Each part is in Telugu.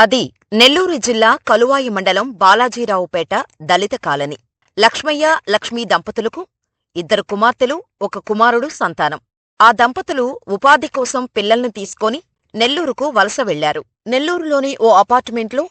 అది నెల్లూరు జిల్లా కలువాయి మండలం బాలాజీరావుపేట దళిత కాలనీ. లక్ష్మయ్య, లక్ష్మీ దంపతులకు 2 కుమార్తెలు, 1 కుమారుడు సంతానం. ఆ దంపతులు ఉపాధి కోసం పిల్లల్ని తీసుకొని నెల్లూరుకు వలస వెళ్లారు. నెల్లూరులోని ఓ అపార్టుమెంట్లో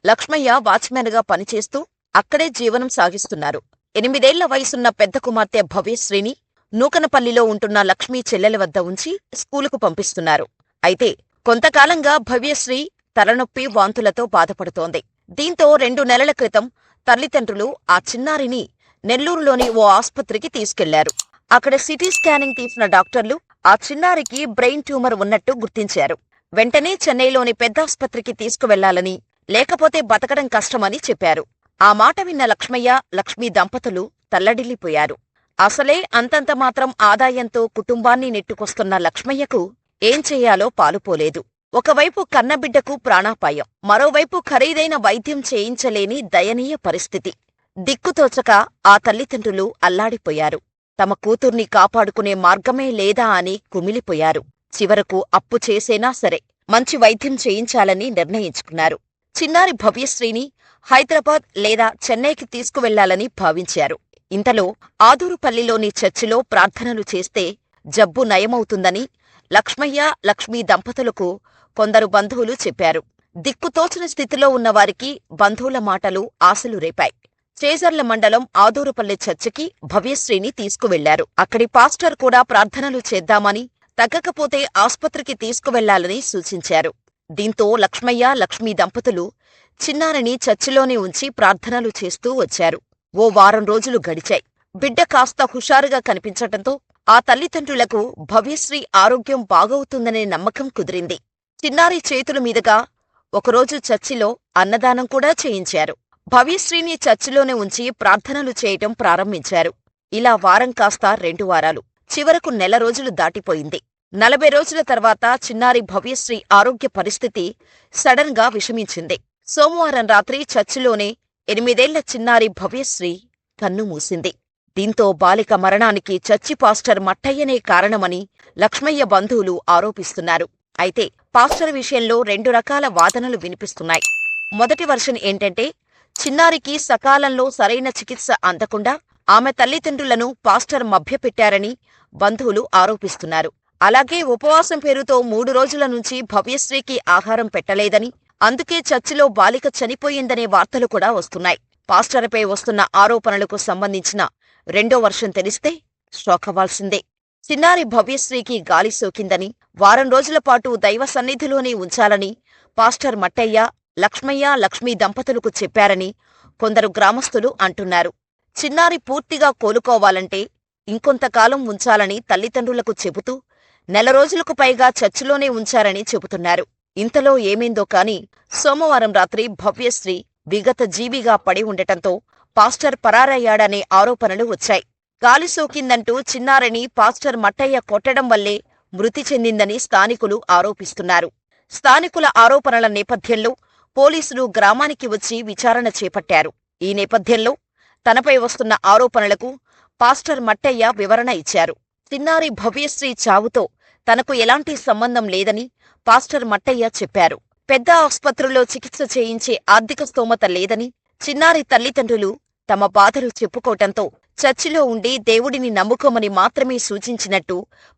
లక్ష్మయ్య వాచ్మెన్గా పనిచేస్తూ అక్కడే జీవనం సాగిస్తున్నారు. 8 ఏళ్ల వయసున్న పెద్ద కుమార్తె భవ్యశ్రీని నూకనపల్లిలో ఉంటున్న లక్ష్మీ చెల్లెల వద్ద ఉంచి స్కూలుకు పంపిస్తున్నారు. అయితే కొంతకాలంగా భవ్యశ్రీ తలనొప్పి, వాంతులతో బాధపడుతోంది. దీంతో 2 నెలల క్రితం తల్లిదండ్రులు ఆ చిన్నారిని నెల్లూరులోని ఓ ఆస్పత్రికి తీసుకెళ్లారు. అక్కడ సిటీ స్కానింగ్ తీసిన డాక్టర్లు ఆ చిన్నారికి బ్రెయిన్ ట్యూమర్ ఉన్నట్టు గుర్తించారు. వెంటనే చెన్నైలోని పెద్దాస్పత్రికి తీసుకువెళ్లాలని, లేకపోతే బతకడం కష్టమని చెప్పారు. ఆ మాట విన్న లక్ష్మయ్య, లక్ష్మీ దంపతులు తల్లడిల్లిపోయారు. అసలే అంతంత మాత్రం ఆదాయంతో కుటుంబాన్ని నెట్టుకొస్తున్న లక్ష్మయ్యకు ఏం చెయ్యాలో పాలుపోలేదు. ఒకవైపు కన్నబిడ్డకు ప్రాణాపాయం, మరోవైపు ఖరీదైన వైద్యం చేయించలేని దయనీయ పరిస్థితి. దిక్కుతోచక ఆ తల్లిదండ్రులు అల్లాడిపోయారు. తమ కూతుర్ని కాపాడుకునే మార్గమే లేదా అని కుమిలిపోయారు. చివరకు అప్పు చేసేనా సరే మంచి వైద్యం చేయించాలని నిర్ణయించుకున్నారు. చిన్నారి భవ్యశ్రీని హైదరాబాద్ లేదా చెన్నైకి తీసుకువెళ్లాలని భావించారు. ఇంతలో ఆదూరుపల్లిలోని చర్చిలో ప్రార్థనలు చేస్తే జబ్బు నయమవుతుందని లక్ష్మయ్య, లక్ష్మీ దంపతులకు కొందరు బంధువులు చెప్పారు. దిక్కుతోచని స్థితిలో ఉన్నవారికి బంధువుల మాటలు ఆశలు రేపాయి. చేజర్ల మండలం ఆదూరుపల్లి చర్చికి భవ్యశ్రీని తీసుకువెళ్లారు. అక్కడి పాస్టర్ కూడా ప్రార్థనలు చేద్దామని, తగ్గకపోతే ఆస్పత్రికి తీసుకువెళ్లాలని సూచించారు. దీంతో లక్ష్మయ్య, లక్ష్మీ దంపతులు చిన్నారిని చర్చిలోనే ఉంచి ప్రార్థనలు చేస్తూ వచ్చారు. ఓ వారం రోజులు గడిచాయి. బిడ్డ కాస్త హుషారుగా కనిపించటంతో ఆ తల్లిదండ్రులకు భవ్యశ్రీ ఆరోగ్యం బాగవుతుందనే నమ్మకం కుదిరింది. చిన్నారి చేతుల మీదుగా ఒకరోజు చర్చిలో అన్నదానం కూడా చేయించారు. భవ్యశ్రీని చర్చిలోనే ఉంచి ప్రార్థనలు చేయటం ప్రారంభించారు. ఇలా వారం కాస్త 2 వారాలు, చివరకు నెల రోజులు దాటిపోయింది. 40 రోజుల తర్వాత చిన్నారి భవ్యశ్రీ ఆరోగ్య పరిస్థితి సడన్ గా విషమించింది. సోమవారం రాత్రి చర్చిలోనే 8 ఏళ్ల చిన్నారి భవ్యశ్రీ కన్నుమూసింది. దీంతో బాలిక మరణానికి చర్చి పాస్టర్ మట్టయ్యనే కారణమని లక్ష్మయ్య బంధువులు ఆరోపిస్తున్నారు. అయితే పాస్టర్ విషయంలో 2 రకాల వాదనలు వినిపిస్తున్నాయి. మొదటి వర్షన్ ఏంటంటే, చిన్నారికి సకాలంలో సరైన చికిత్స అందకుండా ఆమె తల్లిదండ్రులను పాస్టర్ మభ్యపెట్టారని బంధువులు ఆరోపిస్తున్నారు. అలాగే ఉపవాసం పేరుతో 3 రోజుల నుంచి భవ్యశ్రీకి ఆహారం పెట్టలేదని, అందుకే చర్చిలో బాలిక చనిపోయిందనే వార్తలు కూడా వస్తున్నాయి. పాస్టర్పై వస్తున్న ఆరోపణలకు సంబంధించిన 2వ వర్షన్ తెలిస్తే షాకవ్వాల్సిందే. చిన్నారి భవ్యశ్రీకి గాలి సోకిందని, వారం రోజుల పాటు దైవ సన్నిధిలోనే ఉంచాలని పాస్టర్ మట్టయ్య, లక్ష్మయ్య, లక్ష్మీ దంపతులకు చెప్పారని కొందరు గ్రామస్తులు అంటున్నారు. చిన్నారి పూర్తిగా కోలుకోవాలంటే ఇంకొంతకాలం ఉంచాలని తల్లిదండ్రులకు చెబుతూ నెల రోజులకు పైగా చర్చిలోనే ఉంచారని చెబుతున్నారు. ఇంతలో ఏమైందో కాని సోమవారం రాత్రి భవ్యశ్రీ విగత జీవిగా పడి ఉండటంతో పాస్టర్ పరారయ్యాడనే ఆరోపణలు వచ్చాయి. గాలి సోకిందంటూ చిన్నారిని పాస్టర్ మట్టయ్య కొట్టడం వల్లే మృతి చెందిందని స్థానికులు ఆరోపిస్తున్నారు. స్థానికుల ఆరోపణల నేపథ్యంలో పోలీసులు గ్రామానికి వచ్చి విచారణ చేపట్టారు. ఈ నేపథ్యంలో తనపై వస్తున్న ఆరోపణలకు పాస్టర్ మట్టయ్య వివరణ ఇచ్చారు. చిన్నారి భవ్యశ్రీ చావుతో తనకు ఎలాంటి సంబంధం లేదని పాస్టర్ మట్టయ్య చెప్పారు. పెద్ద ఆస్పత్రిలో చికిత్స చేయించే ఆర్థిక స్తోమత లేదని చిన్నారి తల్లిదండ్రులు తమ బాధలు చెప్పుకోవటంతో చర్చిలో ఉండి దేవుడిని నమ్ముకోమని మాత్రమే సూచించినట్టు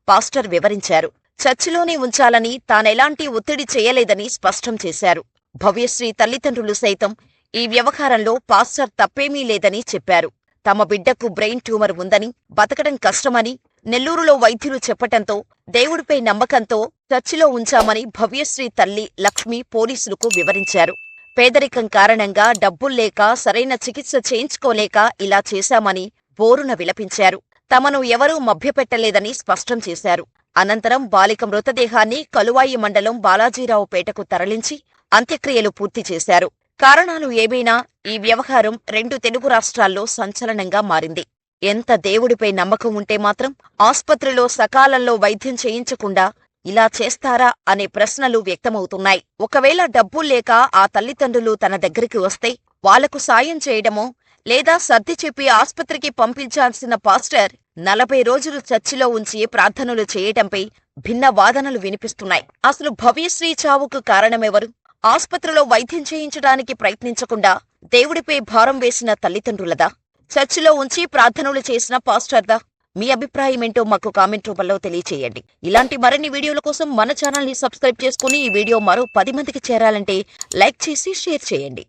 పాస్టర్ వివరించారు. చర్చిలోనే ఉంచాలని తానెలాంటి ఒత్తిడి చేయలేదని స్పష్టం చేశారు. భవ్యశ్రీ తల్లిదండ్రులు సైతం ఈ వ్యవహారంలో పాస్టర్ తప్పేమీ లేదని చెప్పారు. తమ బిడ్డకు బ్రెయిన్ ట్యూమర్ ఉందని, బతకడం కష్టమని నెల్లూరులో వైద్యులు చెప్పటంతో దేవుడిపై నమ్మకంతో చర్చిలో ఉంచామని భవ్యశ్రీ తల్లి లక్ష్మి పోలీసులకు వివరించారు. పేదరికం కారణంగా డబ్బుల్లేక సరైన చికిత్స చేయించుకోలేక ఇలా చేశామని బోరున విలపించారు. తమను ఎవరూ మభ్యపెట్టలేదని స్పష్టం చేశారు. అనంతరం బాలిక మృతదేహాన్ని కలువాయి మండలం బాలాజీరావుపేటకు తరలించి అంత్యక్రియలు పూర్తి చేశారు. కారణాలు ఏమైనా ఈ వ్యవహారం 2 తెలుగు రాష్ట్రాల్లో సంచలనంగా మారింది. ఎంత దేవుడిపై నమ్మకం ఉంటే మాత్రం ఆస్పత్రిలో సకాలంలో వైద్యం చేయించకుండా ఇలా చేస్తారా అనే ప్రశ్నలు వ్యక్తమవుతున్నాయి. ఒకవేళ డబ్బుల్లేక ఆ తల్లిదండ్రులు తన దగ్గరికి వస్తే వాళ్లకు సాయం చేయడమో, లేదా సర్ది చెప్పి ఆస్పత్రికి పంపించాల్సిన పాస్టర్ 40 రోజులు చర్చిలో ఉంచి ప్రార్థనలు చేయటంపై భిన్న వాదనలు వినిపిస్తున్నాయి. అసలు భవ్యశ్రీ చావుకు కారణమెవరు? ఆస్పత్రిలో వైద్యం చేయించడానికి ప్రయత్నించకుండా దేవుడిపై భారం వేసిన తల్లిదండ్రులదా? చర్చిలో ఉంచి ప్రార్థనలు చేసిన పాస్టర్దా? మీ అభిప్రాయమేంటో మాకు కామెంట్ రూపంలో తెలియచేయండి. ఇలాంటి మరిన్ని వీడియోల కోసం మన ఛానల్ని సబ్స్క్రైబ్ చేసుకుని ఈ వీడియో మరో 10 మందికి చేరాలంటే లైక్ చేసి షేర్ చేయండి.